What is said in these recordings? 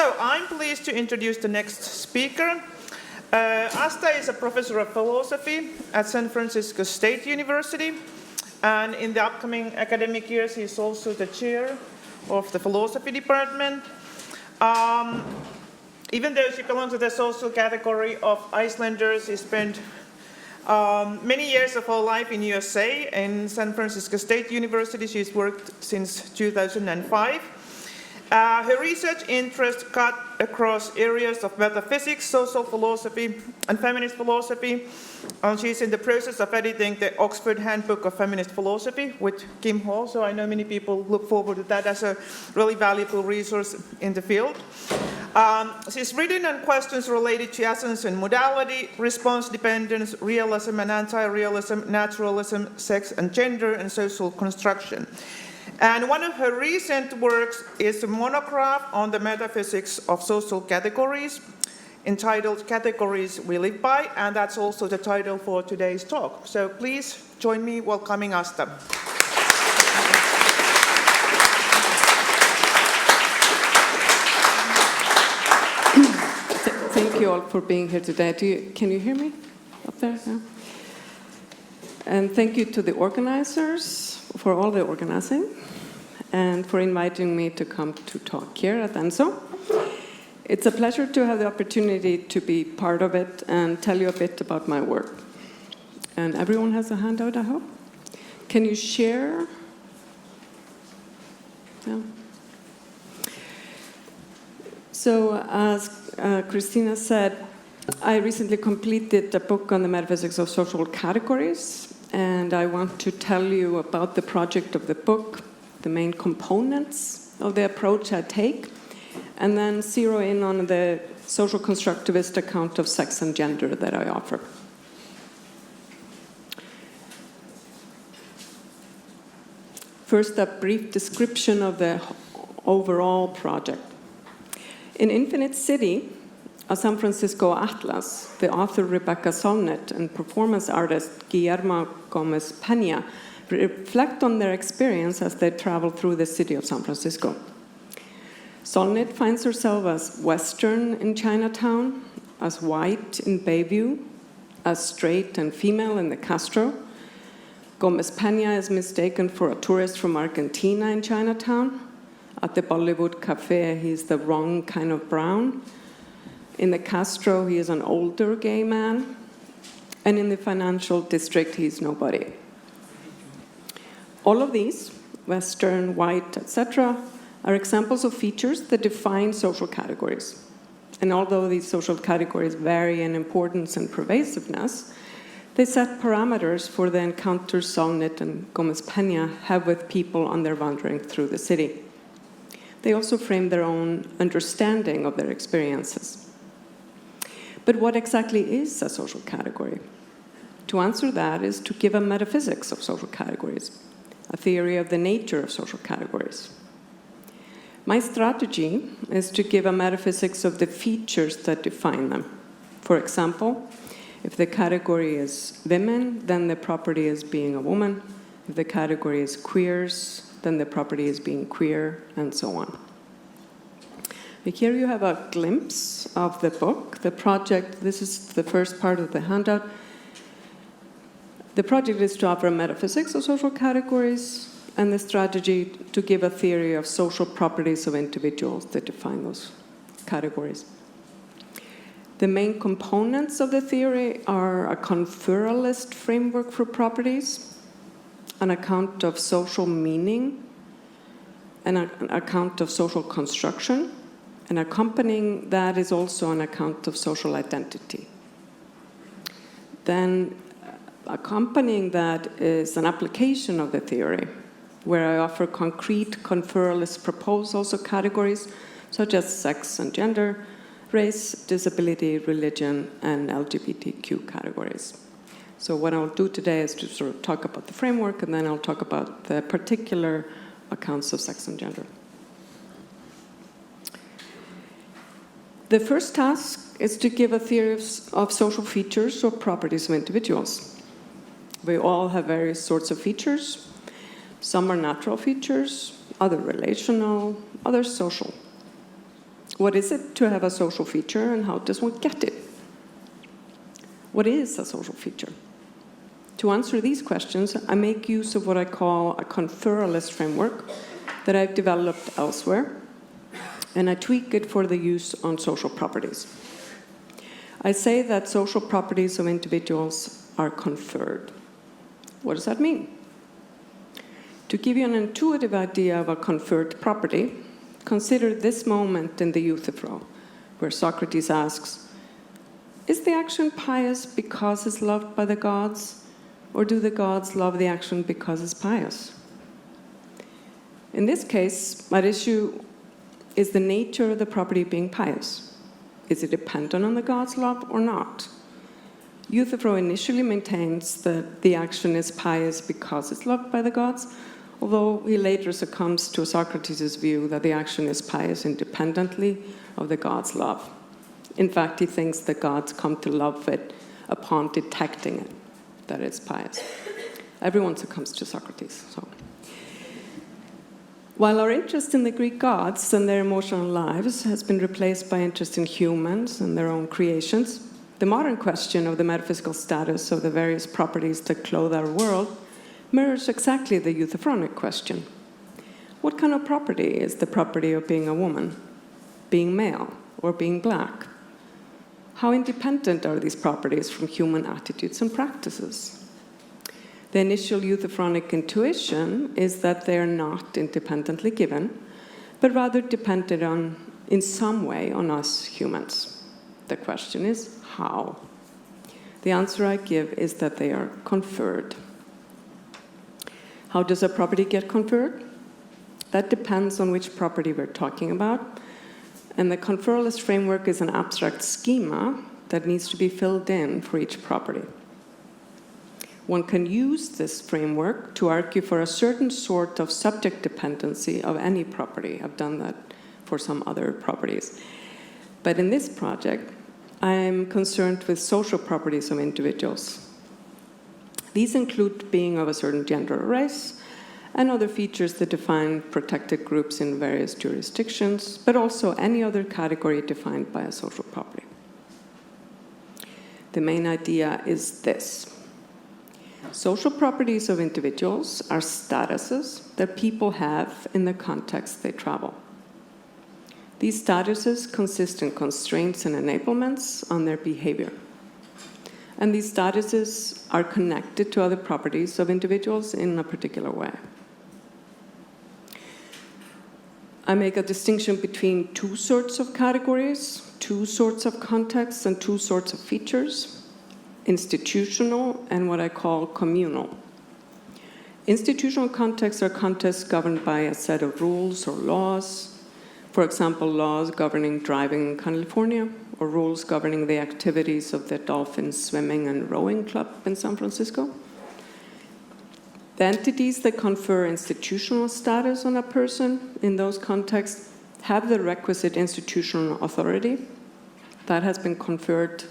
So I'm pleased to introduce the next speaker. Ásta is a professor of philosophy at San Francisco State University, and in the upcoming academic years, he's also the chair of the philosophy department. Even though she belongs to the social category of Icelanders, she spent many years of her life in USA in San Francisco State University. She's worked since 2005. Her research interests cut across areas of metaphysics, social philosophy, and feminist philosophy. And she's in the process of editing the Oxford Handbook of Feminist Philosophy with Kim Hall, so I know many people look forward to that as a really valuable resource in the field. She's written on questions related to essence and modality, response dependence, realism and anti-realism, naturalism, sex and gender, and social construction. And one of her recent works is a monograph on the metaphysics of social categories, entitled Categories We Live By, and that's also the title for today's talk. So please join me welcoming Ásta. Thank you all for being here today. Can you hear me up there? No? And thank you to the organizers for all the organizing and for inviting me to come to talk here at ENSO. It's a pleasure to have the opportunity to be part of it and tell you a bit about my work. And everyone has a handout, I hope. Can you share? Yeah. So, as Christina said, I recently completed a book on the metaphysics of social categories, and I want to tell you about the project of the book, the main components of the approach I take, and then zero in on the social constructivist account of sex and gender that I offer. First, a brief description of the overall project. In Infinite City, a San Francisco atlas, the author Rebecca Solnit and performance artist Guillermo Gomez Peña reflect on their experience as they travel through the city of San Francisco. Solnit finds herself as Western in Chinatown, as white in Bayview, as straight and female in the Castro. Gomez Peña is mistaken for a tourist from Argentina in Chinatown. At the Bollywood Cafe, he's the wrong kind of brown. In the Castro, he is an older gay man. And in the financial district, he's nobody. All of these, Western, white, etc., are examples of features that define social categories. And although these social categories vary in importance and pervasiveness, they set parameters for the encounters Solnit and Gomez Peña have with people on their wandering through the city. They also frame their own understanding of their experiences. But what exactly is a social category? To answer that is to give a metaphysics of social categories, a theory of the nature of social categories. My strategy is to give a metaphysics of the features that define them. For example, if the category is women, then the property is being a woman. If the category is queers, then the property is being queer, and so on. Here you have a glimpse of the book, the project. This is the first part of the handout. The project is to offer a metaphysics of social categories and the strategy to give a theory of social properties of individuals that define those categories. The main components of the theory are a conferralist framework for properties, an account of social meaning, an account of social construction, and accompanying that is also an account of social identity. Then accompanying that is an application of the theory, where I offer concrete conferralist proposals of categories such as sex and gender, race, disability, religion, and LGBTQ categories. So what I'll do today is to sort of talk about the framework, and then I'll talk about the particular accounts of sex and gender. The first task is to give a theory of social features or properties of individuals. We all have various sorts of features. Some are natural features, other relational, others social. What is it to have a social feature, and how does one get it? What is a social feature? To answer these questions, I make use of what I call a conferralist framework that I've developed elsewhere, and I tweak it for the use on social properties. I say that social properties of individuals are conferred. What does that mean? To give you an intuitive idea of a conferred property, consider this moment in the Euthyphro, where Socrates asks, is the action pious because it's loved by the gods, or do the gods love the action because it's pious? In this case, my issue is the nature of the property being pious. Is it dependent on the gods' love or not? Euthyphro initially maintains that the action is pious because it's loved by the gods, although he later succumbs to Socrates' view that the action is pious independently of the gods' love. In fact, he thinks the gods come to love it upon detecting it, that it's pious. Everyone succumbs to Socrates. So, while our interest in the Greek gods and their emotional lives has been replaced by interest in humans and their own creations, the modern question of the metaphysical status of the various properties that clothe our world mirrors exactly the Euthyphronic question. What kind of property is the property of being a woman, being male, or being black? How independent are these properties from human attitudes and practices? The initial Euthyphronic intuition is that they are not independently given, but rather dependent on, in some way, on us humans. The question is, how? The answer I give is that they are conferred. How does a property get conferred? That depends on which property we're talking about. And the conferralist framework is an abstract schema that needs to be filled in for each property. One can use this framework to argue for a certain sort of subject dependency of any property. I've done that for some other properties. But in this project, I'm concerned with social properties of individuals. These include being of a certain gender or race, and other features that define protected groups in various jurisdictions, but also any other category defined by a social property. The main idea is this. Social properties of individuals are statuses that people have in the context they travel. These statuses consist in constraints and enablements on their behavior. And these statuses are connected to other properties of individuals in a particular way. I make a distinction between two sorts of categories, two sorts of contexts, and two sorts of features: institutional and what I call communal. Institutional contexts are contexts governed by a set of rules or laws. For example, laws governing driving in California, or rules governing the activities of the dolphin swimming and rowing club in San Francisco. The entities that confer institutional status on a person in those contexts have the requisite institutional authority that has been conferred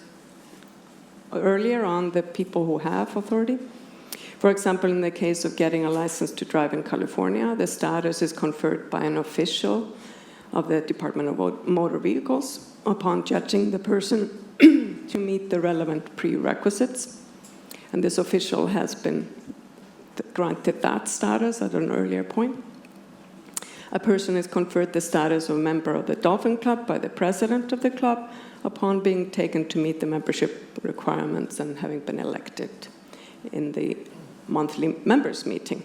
earlier on the people who have authority. For example, in the case of getting a license to drive in California, the status is conferred by an official of the Department of Motor Vehicles upon judging the person to meet the relevant prerequisites. And this official has been granted that status at an earlier point. A person is conferred the status of member of the Dolphin Club by the president of the club upon being taken to meet the membership requirements and having been elected in the monthly members meeting.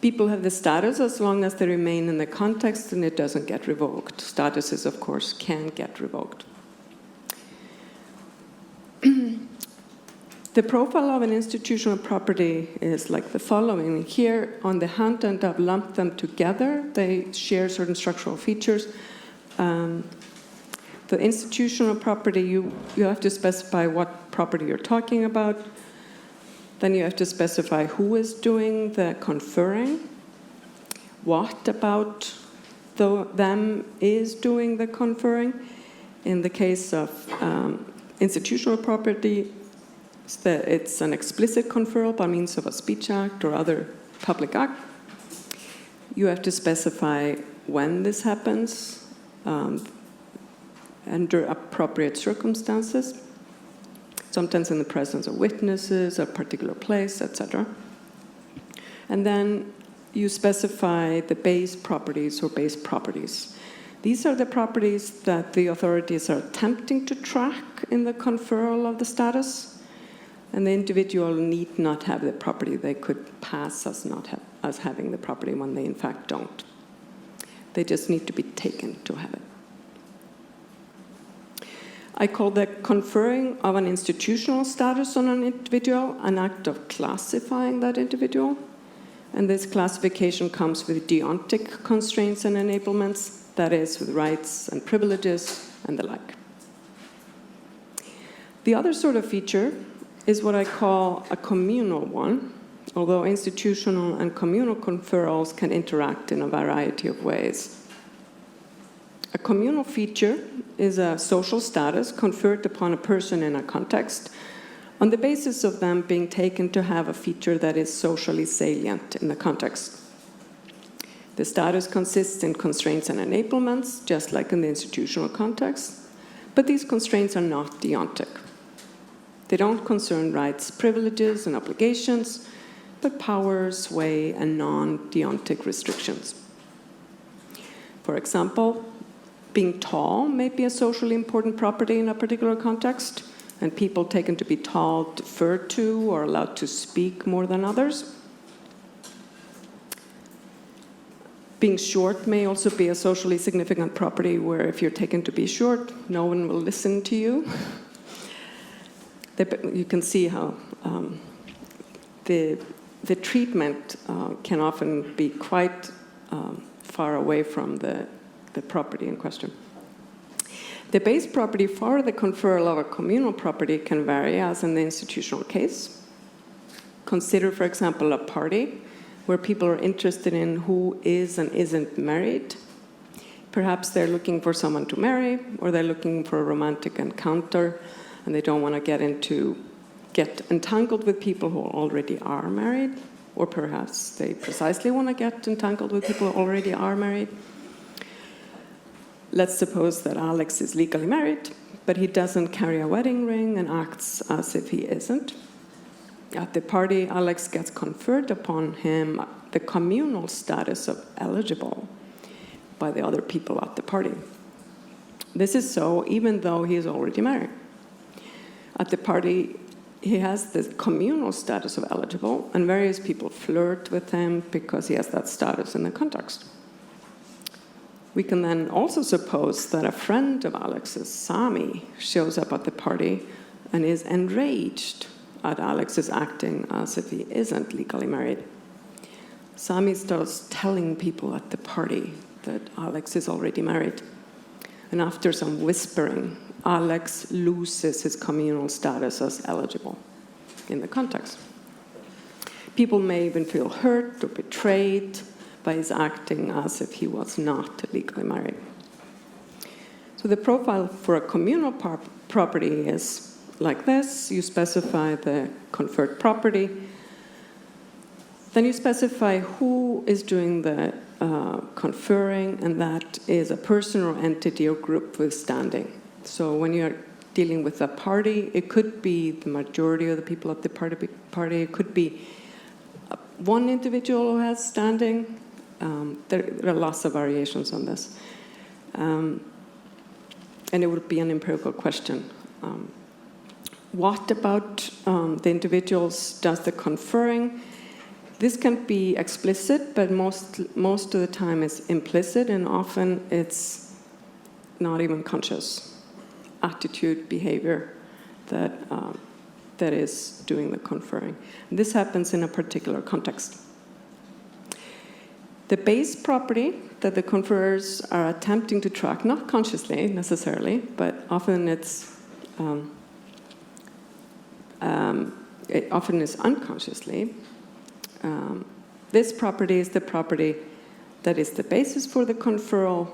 People have the status as long as they remain in the context and it doesn't get revoked. Statuses, of course, can get revoked. The profile of an institutional property is like the following. Here on the hand, and I've lumped them together. They share certain structural features. The institutional property, you have to specify what property you're talking about. Then you have to specify who is doing the conferring, what about them is doing the conferring. In the case of institutional property, it's an explicit conferral by means of a speech act or other public act. You have to specify when this happens, under appropriate circumstances, sometimes in the presence of witnesses, a particular place, etc. And then you specify the base properties or base properties. These are the properties that the authorities are attempting to track in the conferral of the status, and the individual need not have the property. They could pass as having the property when they in fact don't. They just need to be taken to have it. I call the conferring of an institutional status on an individual an act of classifying that individual. And this classification comes with deontic constraints and enablements, that is, with rights and privileges and the like. The other sort of feature is what I call a communal one, although institutional and communal conferrals can interact in a variety of ways. A communal feature is a social status conferred upon a person in a context on the basis of them being taken to have a feature that is socially salient in the context. The status consists in constraints and enablements, just like in the institutional context, but these constraints are not deontic. They don't concern rights, privileges, and obligations, but power, sway, and non-deontic restrictions. For example, being tall may be a socially important property in a particular context, and people taken to be tall deferred to or allowed to speak more than others. Being short may also be a socially significant property where if you're taken to be short, no one will listen to you. You can see how the treatment can often be quite far away from the property in question. The base property for the conferral of a communal property can vary, as in the institutional case. Consider, for example, a party where people are interested in who is and isn't married. Perhaps they're looking for someone to marry, or they're looking for a romantic encounter, and they don't want to get entangled with people who already are married, or perhaps they precisely want to get entangled with people who already are married. Let's suppose that Alex is legally married, but he doesn't carry a wedding ring and acts as if he isn't. At the party, Alex gets conferred upon him the communal status of eligible by the other people at the party. This is so even though he is already married. At the party, he has the communal status of eligible, and various people flirt with him because he has that status in the context. We can then also suppose that a friend of Alex's, Sami, shows up at the party and is enraged at Alex's acting as if he isn't legally married. Sami starts telling people at the party that Alex is already married. And after some whispering, Alex loses his communal status as eligible in the context. People may even feel hurt or betrayed by his acting as if he was not legally married. So the profile for a communal property is like this. You specify the conferred property. Then you specify who is doing the conferring, and that is a person or entity or group with standing. So when you're dealing with a party, it could be the majority of the people at the party. It could be one individual who has standing. There are lots of variations on this. And it would be an empirical question. What about the individuals does the conferring? This can be explicit, but most of the time it's implicit, and often it's not even conscious attitude, behavior that is doing the conferring. This happens in a particular context. The base property that the conferers are attempting to track, not consciously necessarily, but often it often is unconsciously. This property is the property that is the basis for the conferral,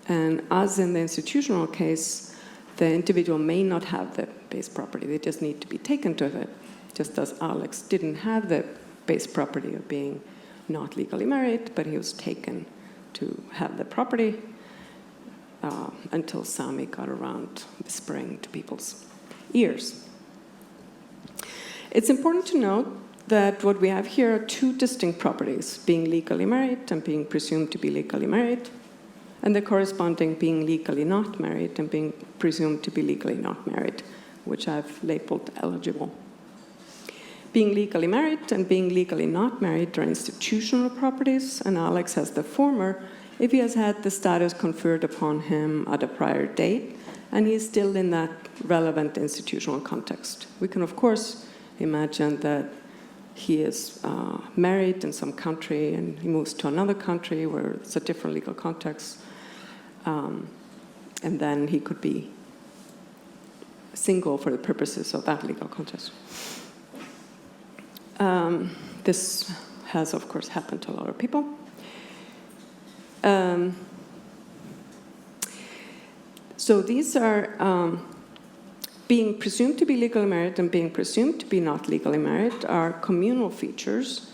and as in the institutional case, the individual may not have the base property. They just need to be taken to it, just as Alex didn't have the base property of being not legally married, but he was taken to have the property. until Sami got around whispering to people's ears. It's important to note that what we have here are two distinct properties, being legally married and being presumed to be legally married, and the corresponding being legally not married and being presumed to be legally not married, which I've labeled eligible. Being legally married and being legally not married are institutional properties, and Alex has the former if he has had the status conferred upon him at a prior date, and he is still in that relevant institutional context. We can, of course, imagine that he is married in some country and he moves to another country where it's a different legal context, and then he could be single for the purposes of that legal context. This has, of course, happened to a lot of people. So these are being presumed to be legally married and being presumed to be not legally married are communal features.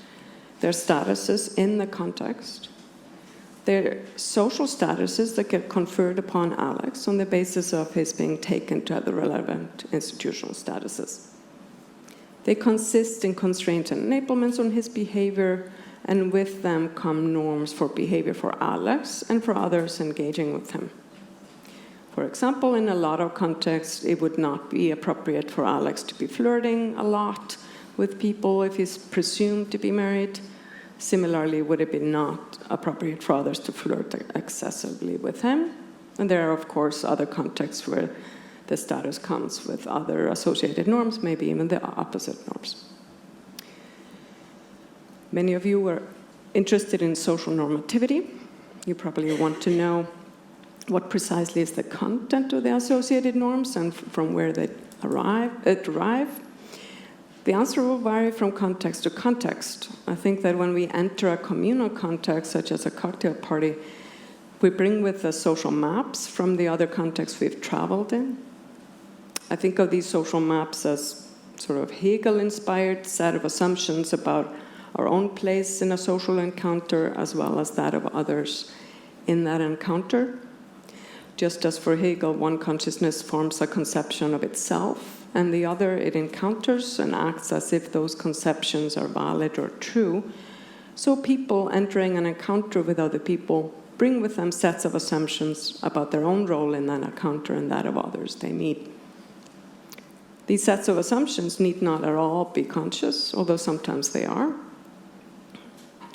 They're statuses in the context. They're social statuses that get conferred upon Alex on the basis of his being taken to the relevant institutional statuses. They consist in constraints and enablements on his behavior, and with them come norms for behavior for Alex and for others engaging with him. For example, in a lot of contexts, it would not be appropriate for Alex to be flirting a lot with people if he's presumed to be married. Similarly, would it be not appropriate for others to flirt excessively with him? And there are, of course, other contexts where the status comes with other associated norms, maybe even the opposite norms. Many of you are interested in social normativity. You probably want to know what precisely is the content of the associated norms and from where they derive. The answer will vary from context to context. I think that when we enter a communal context, such as a cocktail party, we bring with us social maps from the other contexts we've traveled in. I think of these social maps as sort of Hegel-inspired set of assumptions about our own place in a social encounter, as well as that of others in that encounter. Just as for Hegel, one consciousness forms a conception of itself, and the other it encounters and acts as if those conceptions are valid or true. So people entering an encounter with other people bring with them sets of assumptions about their own role in that encounter and that of others they meet. These sets of assumptions need not at all be conscious, although sometimes they are.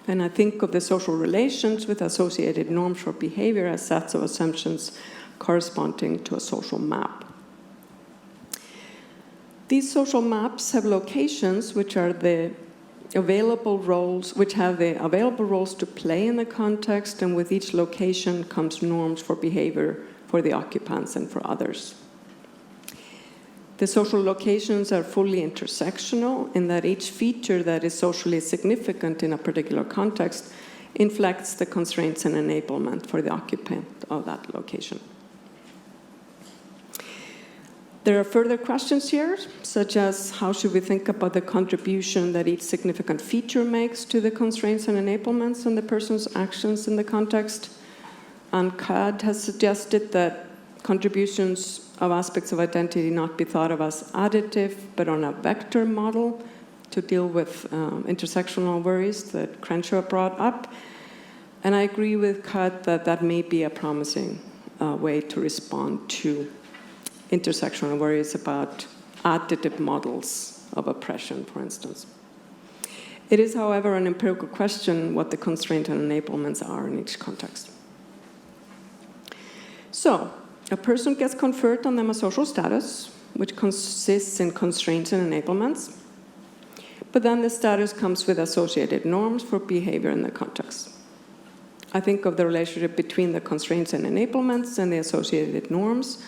And I think of the social relations with associated norms for behavior as sets of assumptions corresponding to a social map. These social maps have locations which are the available roles, which have the available roles to play in the context, and with each location comes norms for behavior for the occupants and for others. The social locations are fully intersectional in that each feature that is socially significant in a particular context inflects the constraints and enablement for the occupant of that location. There are further questions here, such as how should we think about the contribution that each significant feature makes to the constraints and enablements on the person's actions in the context. And Cad has suggested that contributions of aspects of identity not be thought of as additive, but on a vector model to deal with intersectional worries that Crenshaw brought up. And I agree with Cad that that may be a promising way to respond to intersectional worries about additive models of oppression, for instance. It is, however, an empirical question what the constraints and enablements are in each context. So, a person gets conferred on them a social status, which consists in constraints and enablements, but then the status comes with associated norms for behavior in the context. I think of the relationship between the constraints and enablements and the associated norms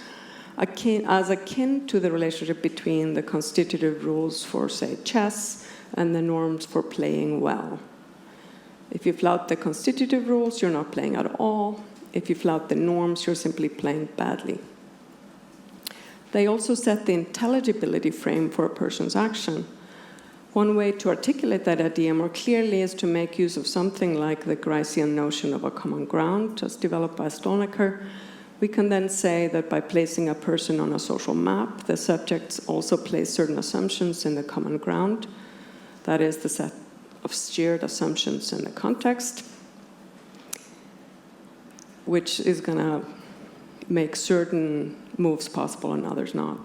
as akin to the relationship between the constitutive rules for, say, chess and the norms for playing well. If you flout the constitutive rules, you're not playing at all. If you flout the norms, you're simply playing badly. They also set the intelligibility frame for a person's action. One way to articulate that idea more clearly is to make use of something like the Gricean notion of a common ground, as developed by Stolnaker, We can then say that by placing a person on a social map, the subjects also place certain assumptions in the common ground. That is the set of shared assumptions in the context, which is going to make certain moves possible and others not.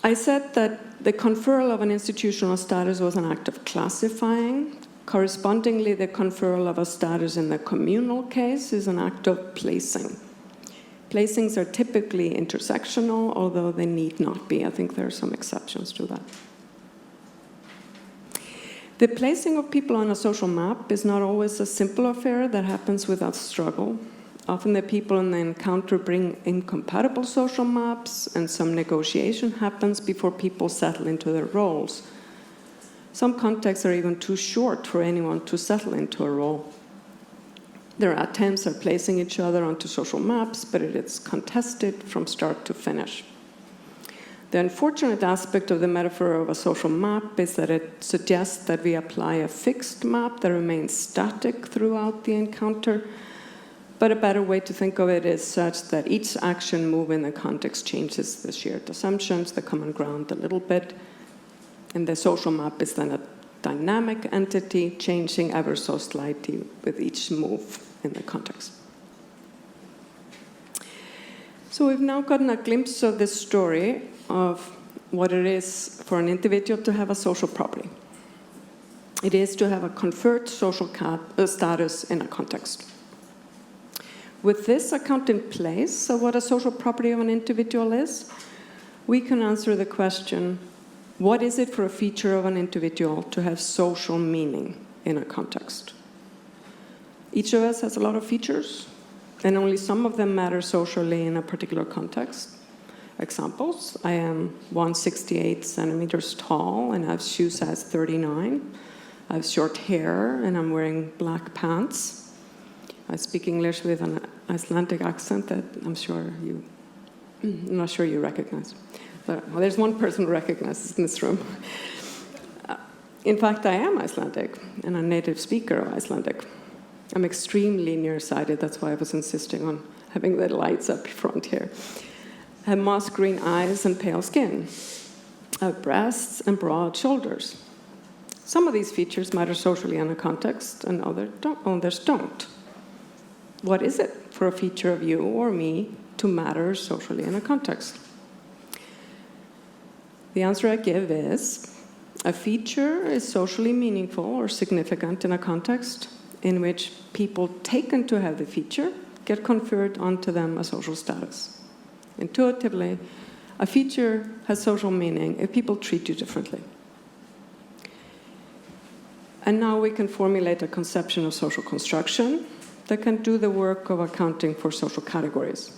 I said that the conferral of an institutional status was an act of classifying. Correspondingly, the conferral of a status in the communal case is an act of placing. Placings are typically intersectional, although they need not be. I think there are some exceptions to that. The placing of people on a social map is not always a simple affair that happens without struggle. Often the people in the encounter bring incompatible social maps, and some negotiation happens before people settle into their roles. Some contexts are even too short for anyone to settle into a role. Their attempts at placing each other onto social maps, but it is contested from start to finish. The unfortunate aspect of the metaphor of a social map is that it suggests that we apply a fixed map that remains static throughout the encounter, but a better way to think of it is such that each action move in the context changes the shared assumptions, the common ground a little bit, and the social map is then a dynamic entity, changing ever so slightly with each move in the context. So we've now gotten a glimpse of this story of what it is for an individual to have a social property. It is to have a conferred social status in a context. With this account in place of what a social property of an individual is, we can answer the question, what is it for a feature of an individual to have social meaning in a context? Each of us has a lot of features, and only some of them matter socially in a particular context. Examples, I am 168 centimeters tall, and I have shoe size 39. I have short hair, and I'm wearing black pants. I speak English with an Icelandic accent that I'm not sure you recognize. But, well, there's one person who recognizes in this room. In fact, I am Icelandic and a native speaker of Icelandic. I'm extremely nearsighted, that's why I was insisting on having the lights up front here. I have moss green eyes and pale skin. I have breasts and broad shoulders. Some of these features matter socially in a context, and others don't. What is it for a feature of you or me to matter socially in a context? The answer I give is, a feature is socially meaningful or significant in a context in which people taken to have the feature get conferred onto them a social status. Intuitively, a feature has social meaning if people treat you differently. And now we can formulate a conception of social construction that can do the work of accounting for social categories.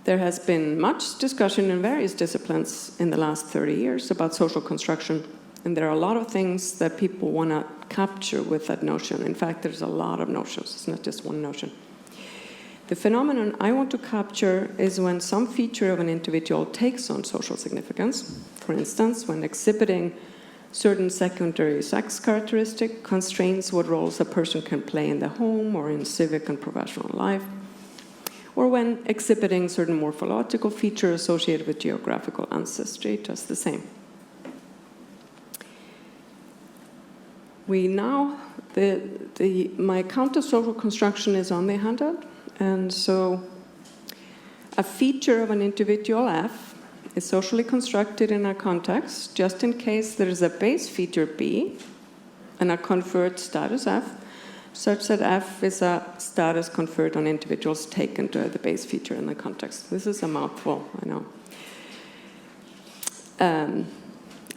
There has been much discussion in various disciplines in the last 30 years about social construction, and there are a lot of things that people want to capture with that notion. In fact, there's a lot of notions. It's not just one notion. The phenomenon I want to capture is when some feature of an individual takes on social significance. For instance, when exhibiting certain secondary sex characteristic constrains what roles a person can play in the home or in civic and professional life, or when exhibiting certain morphological features associated with geographical ancestry, just the same. My account of social construction is on the handout, and so a feature of an individual F is socially constructed in a context just in case there is a base feature B and a conferred status F, such that F is a status conferred on individuals taken to have the base feature in the context. This is a mouthful, I know.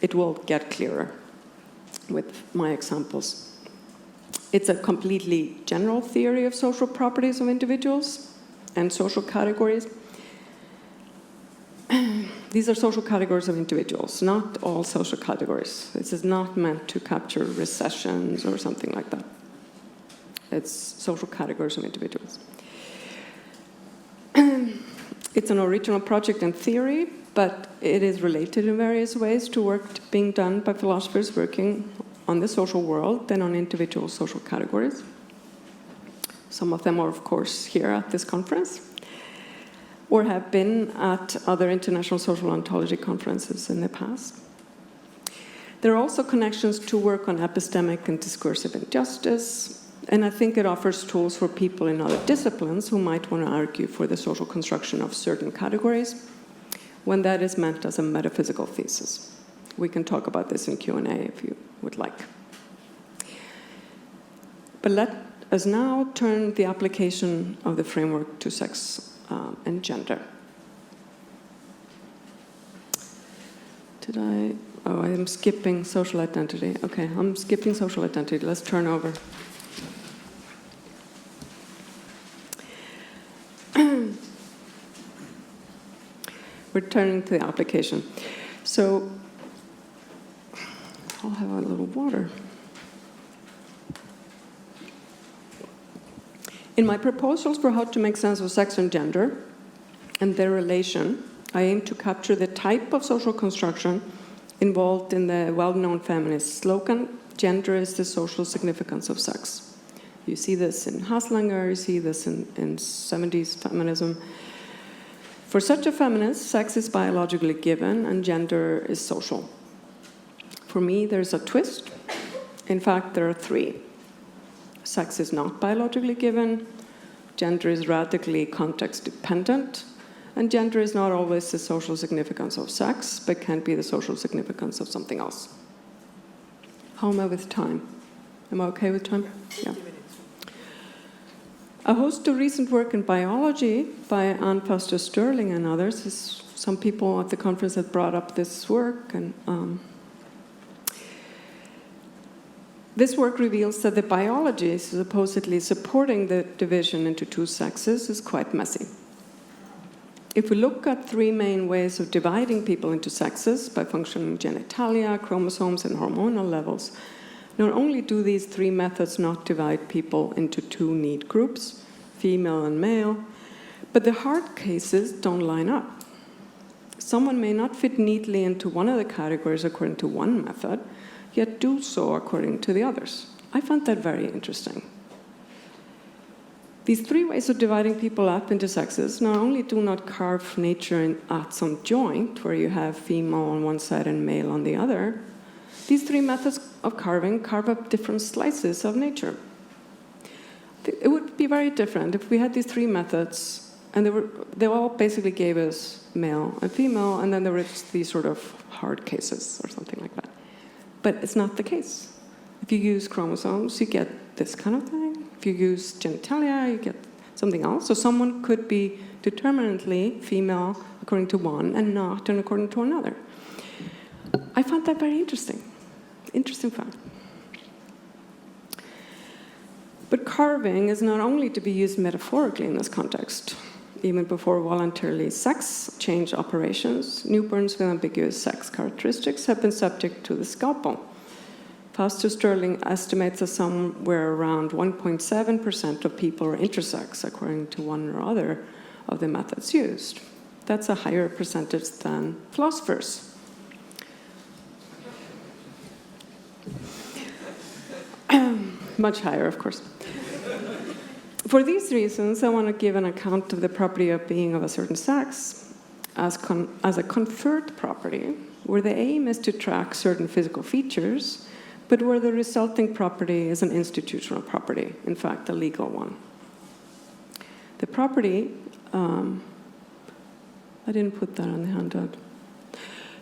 It will get clearer with my examples. It's a completely general theory of social properties of individuals and social categories. These are social categories of individuals, not all social categories. This is not meant to capture recessions or something like that. It's social categories of individuals. It's an original project in theory, but it is related in various ways to work being done by philosophers working on the social world than on individual social categories. Some of them are, of course, here at this conference, or have been at other international social ontology conferences in the past. There are also connections to work on epistemic and discursive injustice, and I think it offers tools for people in other disciplines who might want to argue for the social construction of certain categories when that is meant as a metaphysical thesis. We can talk about this in Q&A if you would like. But let us now turn the application of the framework to sex and gender. Oh, I am skipping social identity. Okay, I'm skipping social identity. Let's turn over. Returning to the application. So, I'll have a little water. In my proposals for how to make sense of sex and gender and their relation, I aim to capture the type of social construction involved in the well-known feminist slogan, "Gender is the social significance of sex." You see this in Haslanger, you see this in 70s feminism. For such a feminist, sex is biologically given and gender is social. For me, there's a twist. In fact, there are three. Sex is not biologically given, gender is radically context-dependent, and gender is not always the social significance of sex, but can be the social significance of something else. How am I with time? Am I okay with time? Yeah. A host of recent work in biology by Ann Foster Sterling and others, some people at the conference have brought up this work, and this work reveals that the biology supposedly supporting the division into two sexes is quite messy. If we look at three main ways of dividing people into sexes by functioning genitalia, chromosomes, and hormonal levels, not only do these three methods not divide people into two neat groups, female and male, but the hard cases don't line up. Someone may not fit neatly into one of the categories according to one method, yet do so according to the others. I found that very interesting. These three ways of dividing people up into sexes not only do not carve nature at some joint, where you have female on one side and male on the other, these three methods of carving carve up different slices of nature. It would be very different if we had these three methods, and they all basically gave us male and female, and then there were these sort of hard cases or something like that. But it's not the case. If you use chromosomes, you get this kind of thing. If you use genitalia, you get something else. So someone could be determinately female according to one and not according to another. I found that very interesting. Interesting fact. But carving is not only to be used metaphorically in this context. Even before voluntarily sex change operations, newborns with ambiguous sex characteristics have been subject to the scalpel. Foster Sterling estimates that somewhere around 1.7% of people are intersex, according to one or other of the methods used. That's a higher percentage than philosophers. Much higher, of course. For these reasons, I want to give an account of the property of being of a certain sex as a conferred property, where the aim is to track certain physical features, but where the resulting property is an institutional property, in fact, a legal one. The property, I didn't put that on the handout.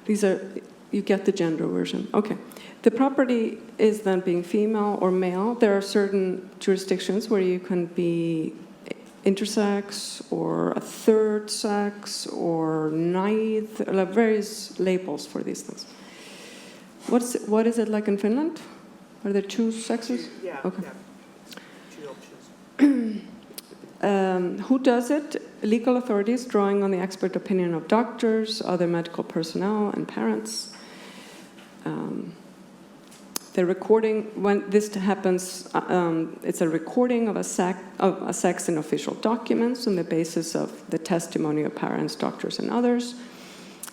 You get the gender version. Okay. The property is then being female or male. There are certain jurisdictions where you can be intersex or a third sex or neither, like various labels for these things. What is it like in Finland? Are there two sexes? Yeah. Okay. Yeah. Two options. Who does it? Legal authorities, drawing on the expert opinion of doctors, other medical personnel, and parents. The recording, when this happens, it's a recording of a sex in official documents on the basis of the testimony of parents, doctors, and others.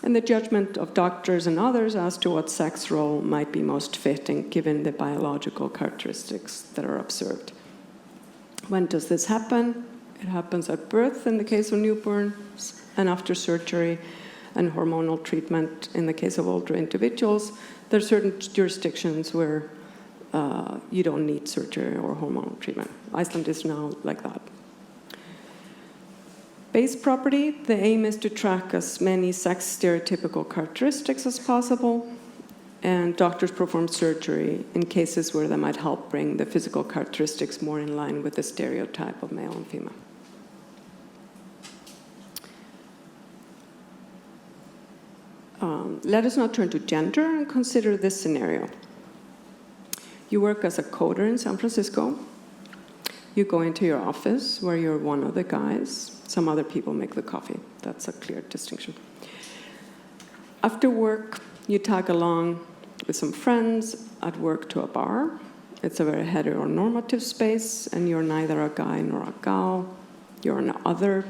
and the judgment of doctors and others as to what sex role might be most fitting given the biological characteristics that are observed. When does this happen? It happens at birth in the case of newborns, and after surgery and hormonal treatment in the case of older individuals. There are certain jurisdictions where you don't need surgery or hormonal treatment. Iceland is now like that. Base property, the aim is to track as many sex stereotypical characteristics as possible, and doctors perform surgery in cases where they might help bring the physical characteristics more in line with the stereotype of male and female. Let us now turn to gender and consider this scenario. You work as a coder in San Francisco. You go into your office where you're one of the guys. Some other people make the coffee. That's a clear distinction. After work, you tag along with some friends at work to a bar. It's a very heteronormative space, and you're neither a guy nor a gal. You're an other.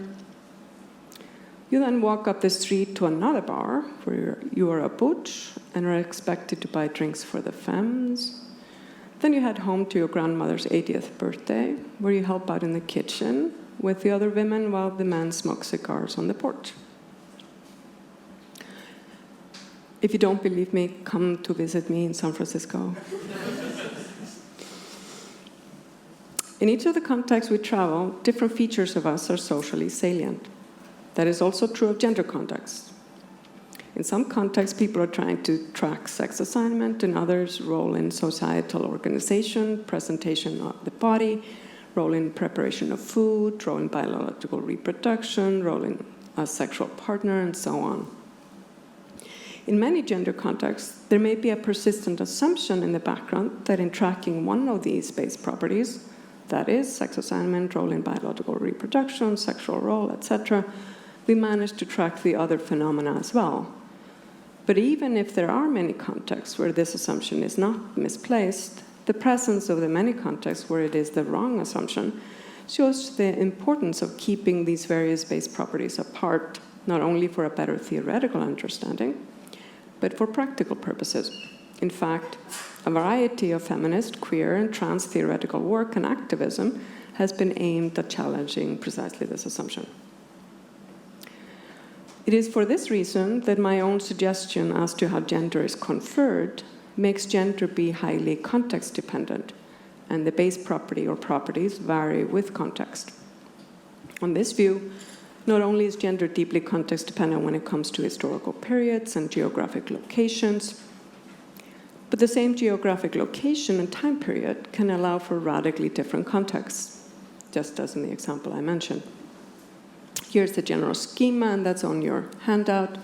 You then walk up the street to another bar where you are a butch and are expected to buy drinks for the femmes. Then you head home to your grandmother's 80th birthday, where you help out in the kitchen with the other women while the men smoke cigars on the porch. If you don't believe me, come to visit me in San Francisco. In each of the contexts we travel, different features of us are socially salient. That is also true of gender contexts. In some contexts, people are trying to track sex assignment, in others, role in societal organization, presentation of the body, role in preparation of food, role in biological reproduction, role in a sexual partner, and so on. In many gender contexts, there may be a persistent assumption in the background that in tracking one of these base properties, that is, sex assignment, role in biological reproduction, sexual role, etc., we manage to track the other phenomena as well. But even if there are many contexts where this assumption is not misplaced, the presence of the many contexts where it is the wrong assumption shows the importance of keeping these various base properties apart, not only for a better theoretical understanding, but for practical purposes. In fact, a variety of feminist, queer, and trans theoretical work and activism has been aimed at challenging precisely this assumption. It is for this reason that my own suggestion as to how gender is conferred makes gender be highly context-dependent, and the base property or properties vary with context. On this view, not only is gender deeply context-dependent when it comes to historical periods and geographic locations, but the same geographic location and time period can allow for radically different contexts, just as in the example I mentioned. Here's the general schema, and that's on your handout.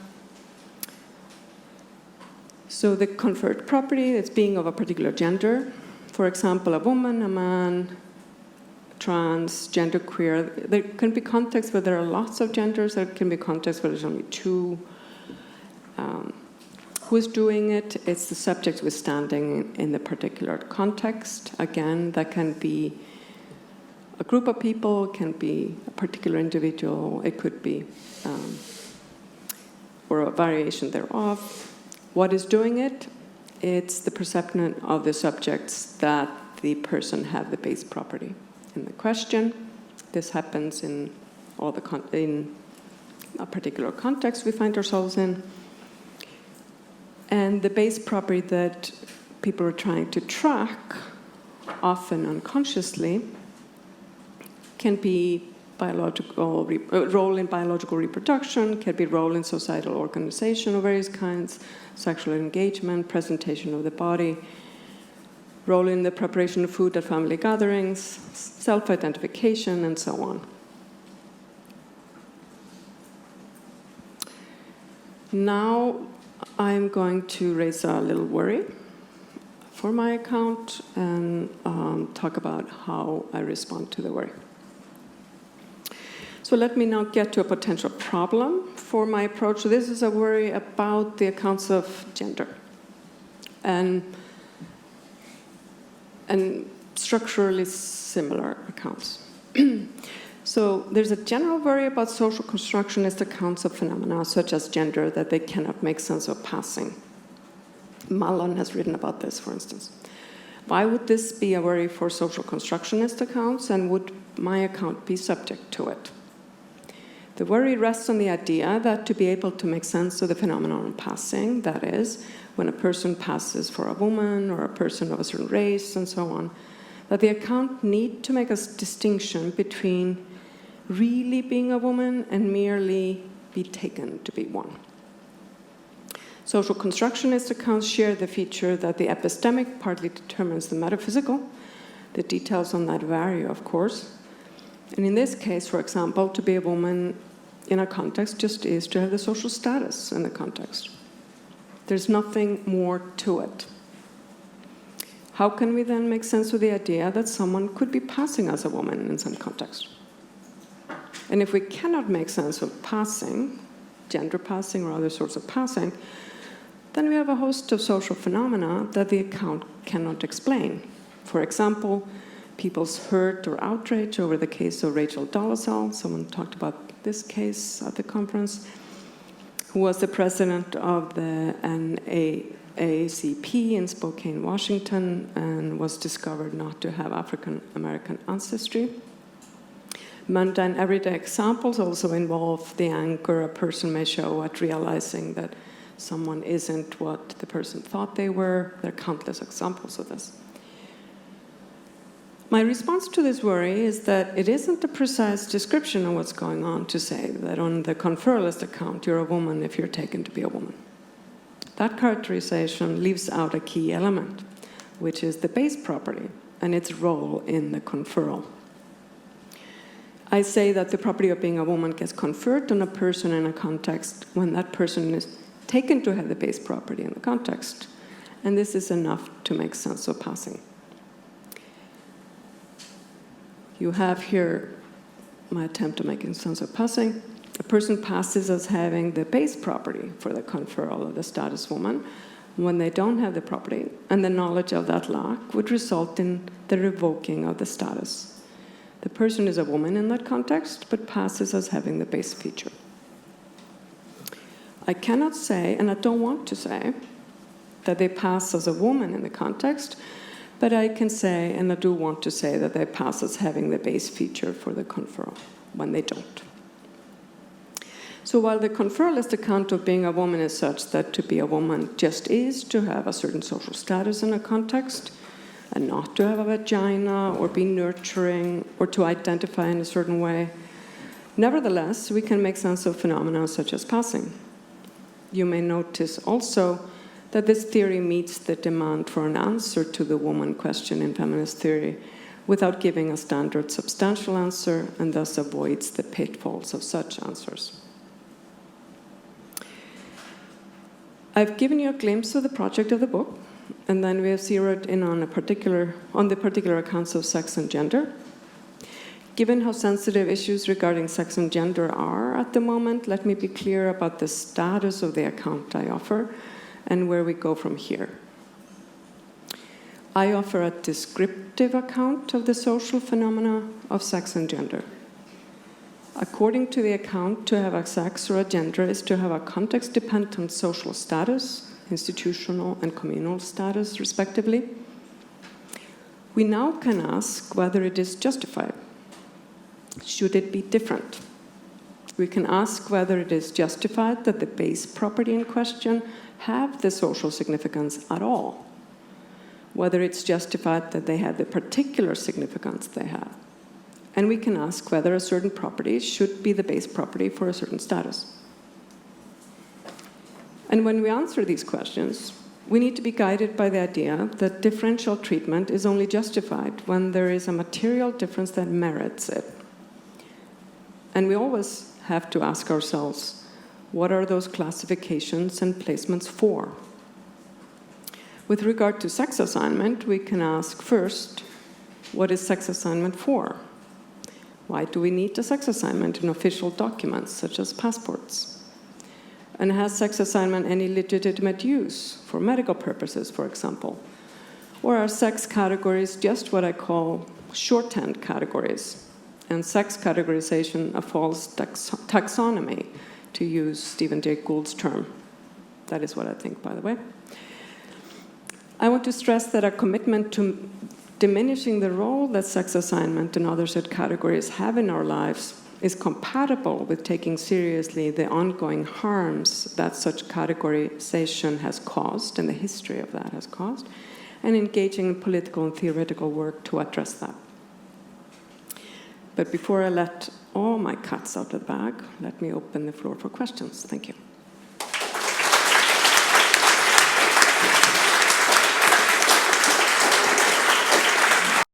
So the conferred property is being of a particular gender. For example, a woman, a man, trans, genderqueer. There can be contexts where there are lots of genders. There can be contexts where there's only two. Who is doing it? It's the subject who's standing in the particular context. Again, that can be a group of people, it can be a particular individual, it could be, or a variation thereof. What is doing it? It's the perception of the subjects that the person have the base property in the question. This happens in in a particular context we find ourselves in. And the base property that people are trying to track, often unconsciously, can be biological role in biological reproduction, can be role in societal organization of various kinds, sexual engagement, presentation of the body, role in the preparation of food at family gatherings, self-identification, and so on. Now I'm going to raise a little worry for my account and talk about how I respond to the worry. So let me now get to a potential problem for my approach. So this is a worry about the accounts of gender and structurally similar accounts. So there's a general worry about social constructionist accounts of phenomena such as gender that they cannot make sense of passing. Malon has written about this, for instance. Why would this be a worry for social constructionist accounts, and would my account be subject to it? The worry rests on the idea that to be able to make sense of the phenomenon of passing, that is, when a person passes for a woman or a person of a certain race and so on, that the account need to make a distinction between really being a woman and merely be taken to be one. Social constructionist accounts share the feature that the epistemic partly determines the metaphysical. The details on that vary, of course. And in this case, for example, to be a woman in a context just is to have the social status in the context. There's nothing more to it. How can we then make sense of the idea that someone could be passing as a woman in some context? And if we cannot make sense of passing, gender passing or other sorts of passing, then we have a host of social phenomena that the account cannot explain. For example, people's hurt or outrage over the case of Rachel Dolezal. Someone talked about this case at the conference, who was the president of the NAACP in Spokane, Washington, and was discovered not to have African American ancestry. Mundane everyday examples also involve the anger a person may show at realizing that someone isn't what the person thought they were. There are countless examples of this. My response to this worry is that it isn't a precise description of what's going on to say that on the conferralist account you're a woman if you're taken to be a woman. That characterization leaves out a key element, which is the base property and its role in the conferral. I say that the property of being a woman gets conferred on a person in a context when that person is taken to have the base property in the context, and this is enough to make sense of passing. You have here my attempt at making sense of passing. A person passes as having the base property for the conferral of the status woman when they don't have the property, and the knowledge of that lack would result in the revoking of the status. The person is a woman in that context, but passes as having the base feature. I cannot say, and I don't want to say, that they pass as a woman in the context, but I can say, and I do want to say, that they pass as having the base feature for the conferral when they don't. So while the conferralist account of being a woman is such that to be a woman just is to have a certain social status in a context, and not to have a vagina or be nurturing or to identify in a certain way, nevertheless, we can make sense of phenomena such as passing. You may notice also that this theory meets the demand for an answer to the woman question in feminist theory without giving a standard substantial answer, and thus avoids the pitfalls of such answers. I've given you a glimpse of the project of the book, and then we have zeroed in on the particular accounts of sex and gender. Given how sensitive issues regarding sex and gender are at the moment, let me be clear about the status of the account I offer and where we go from here. I offer a descriptive account of the social phenomena of sex and gender. According to the account, to have a sex or a gender is to have a context-dependent social status, institutional and communal status, respectively. We now can ask whether it is justified. Should it be different? We can ask whether it is justified that the base property in question have the social significance at all, whether it's justified that they have the particular significance they have. And we can ask whether a certain property should be the base property for a certain status. And when we answer these questions, we need to be guided by the idea that differential treatment is only justified when there is a material difference that merits it. And we always have to ask ourselves, what are those classifications and placements for? With regard to sex assignment, we can ask first, what is sex assignment for? Why do we need a sex assignment in official documents, such as passports? And has sex assignment any legitimate use for medical purposes, for example? Or are sex categories just what I call shorthand categories? and sex categorization a false taxonomy, to use Stephen Jay Gould's term. That is what I think, by the way. I want to stress that our commitment to diminishing the role that sex assignment and other set categories have in our lives is compatible with taking seriously the ongoing harms that such categorization has caused and the history of that has caused, and engaging in political and theoretical work to address that. But before I let all my cats out of the bag, let me open the floor for questions. Thank you.